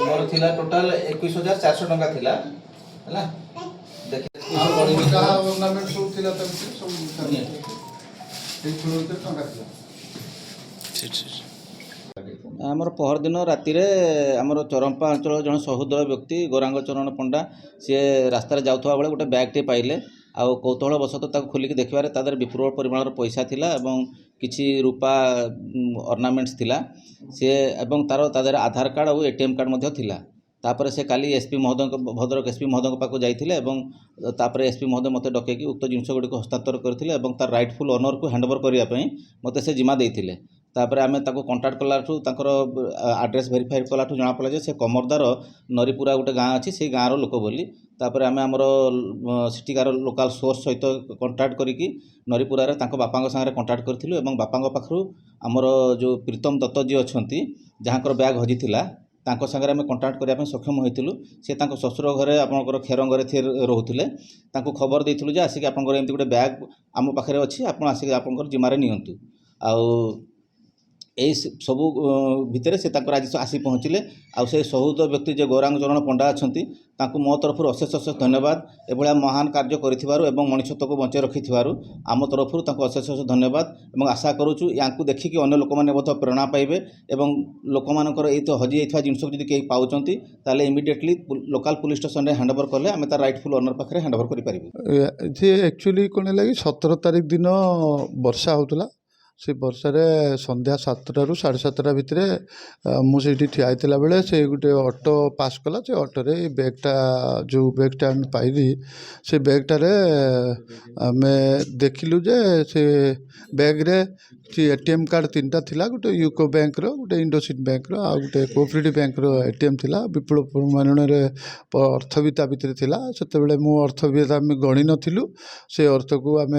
मोर थिला टोटल 21,400 टंका थिला हला देखि ऑर्नामेंट सब थिला त सब टंका थिला आमर पहर दिन राति आमर चरंपा अंचल जन सहोदर व्यक्ति गौरांग चरण पंडा सी रास्तार जाऊा बेले गोटे बैगटे पाइले आउ कौतूहल बसत खोलिक देखिबारे तादर विपुल परिमाणर पैसा थिला एवं किछि रूपा ऑर्नामेंट्स थिला सी एवं तार आधार कार्ड और एटीएम कार्ड मध्य थिला तापर से काली एसपी महोदय भद्रक एसपी महोदय पाक जाइथिले एवं तापर एसपी महोदय मते डकेकी उक्त जिनस गुडी हस्तांतर करथिले एवं तार राइटफुल ओनर को हैंडओवर करिया पई मते से जिम्मा देइथिले तापर आमे ताको कांटेक्ट कलाठू ताकर एड्रेस वेरीफाई कलाठू जना पड़ा जे से कमरदार नरीपुरा गोटे गाँ अच्छी से गाँव लोक बोली तापर आमे हमर सिटीकार लोकल सोर्स सहित कांटेक्ट करिकी नरीपुरा तांको बापांग संगे कांटेक्ट करथिलु एवं बापांग पाखरु हमर जो प्रीतम दत्त जी अछंती जहाँकर बैग हजिथिला तांको संगे आमे कांटेक्ट करिया पई सक्षम होइथिलु से तांको ससुर घरे आपनकर खेरंगरे थे रहउथिले तांको खबर देइथिलु जे आसिक आपनकर एमती गोटे बैग आम पाखरे अछि आपन आसिक आपनकर जिमारे नियंतु आउ यही सबू भितर से आज आसी पहुँचले आउ से सहुद व्यक्ति जो गौरांग चरण पंडा अच्छा मो तरफ अशेष अशेष धन्यवाद एभलिया महान कार्य कर मनुष्यत्व को बंचाई रखि आम तरफ अशेष अशेष धन्यवाद और आशा करुचु या देखिकी अन्य लोक मैंने प्रेरणा पाइबे और लोक मानकर ये तो हजि जाइए जिनस जब कहीं पाँच ताले इमिडिएटली लोकल पुलिस स्टेशन में हैंडओवर कले आम तार राइटफुल ओनर पाखे हैंडओवर करें। एक्चुअली कौन है कि 17 तारिख दिन वर्षा होता से वर्षारे संध्या 7टा ରୁ 7:30 भितर मुझे ठिया होता बेले से गोटे ऑटो पास कला से ऑटोरे बैगटा जो बैगटा आम पाइली से बैगटार आम देखिलु जे से बैग्रे एटीएम कार्ड 3टा थिला गोटे यूको बैंक रो गोटे इंडोसिंड बैंक रो आ गोटे कोऑपरेटिव बैंक रो एटीएम थिला विपुल परिमाण अर्थ भी ता भितर थिला सेते बेले मु अर्थ भी आम गणी नथिलु से अर्थ को आम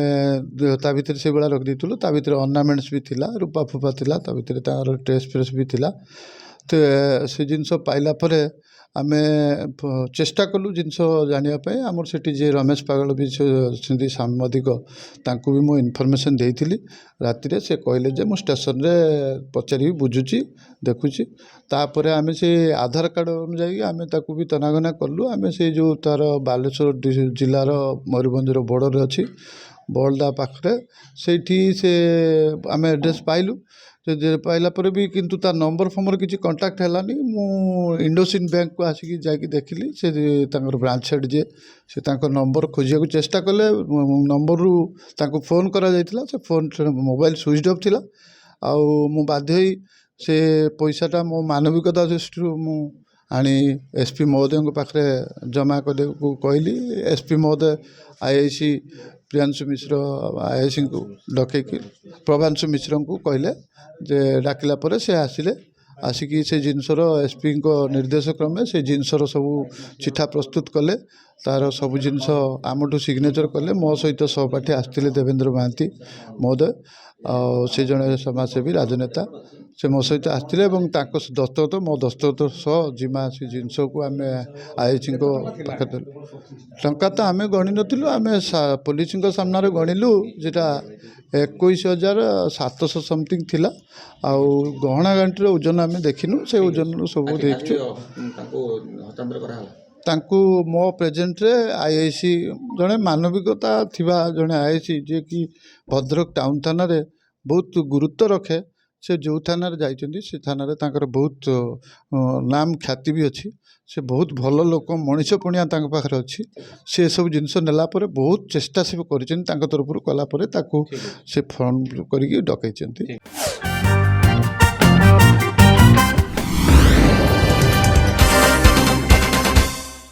ता भितर से बेला रख देथिलु ता भितर ऑर्नामेंट्स भी थिला रूपा फूपा थिला ता भितर तार ड्रेस फ्रेस भी थिला तो से जिनस पाइला परे आम चेष्टा कलु जिनस जानापी आमर से जे रमेश पागल भी अच्छे सांबादिक तांकु भी मु इनफर्मेशन देइथिली राति से कहले जे मु स्टेशन रे पचारि बुझुची देखुची तापर आम से आधार कार्ड अनुजाई आम ताकू भी तनागना कलु आम से जो तार बालेश्वर जिलार मयूरभंजर बॉर्डर अच्छी बलदा पाखे से आम एड्रेस पाइलु पाइला पर भी किंतु तार नंबर फंबर किसी कांटेक्ट हैलानी मु इंडोसिंड बैंक को आसिक जाकि देखिली से ब्रांच हेड जे से नंबर खोजिया चेष्टा कले नंबर रु तांको फोन करा जायतिला से फोन मोबाइल स्विच ऑफ थिला आउ मु बाध्य से पैसाटा मो मानविकता दृष्टि मु आनी एसपी महोदय पाखे जमा करने को कहली एसपी महोदय आईआईसी प्रियांशु मिश्र आईआईसी को डकैकी प्रभांशु मिश्र को कहले जे डाकिला परे से आसिले आसिकी से जिनसर एसपी निर्देश क्रमे से जिनसर सब चिठा प्रस्तुत कले तार सब जिनस आमठू सिग्नेचर कले मो सहित सहपाठी आसते देवेंद्र महांती महोदय से जड़े समाजसेवी राजनेता से मो सहित आसते दस्तखत मो दस्तखत सह जिमा से जिनस को आम आईसी पाखे टंका तो आम गणी नु आम पुलिस सामने गणिलु जेटा 21,700 समथिंग थिला आउ गहना गांठीर ओजन आम देखिनु से ओजन सब देखु तांकु मो प्रेजेंट रे आईआईसी जड़े मानविकता थिबा जड़े आईआईसी जे कि भद्रक टाउन थाना रे बहुत गुरुत्व रखे से जो थाना जाइछन्ती से थाना रे तांकर बहुत नाम ख्याति भी अच्छी से बहुत भल लोक मनीष पणिया पाखे अच्छी से सब जिनस नेला परे बहुत चेष्टा से कर तरफ कला से फोन करके डकई।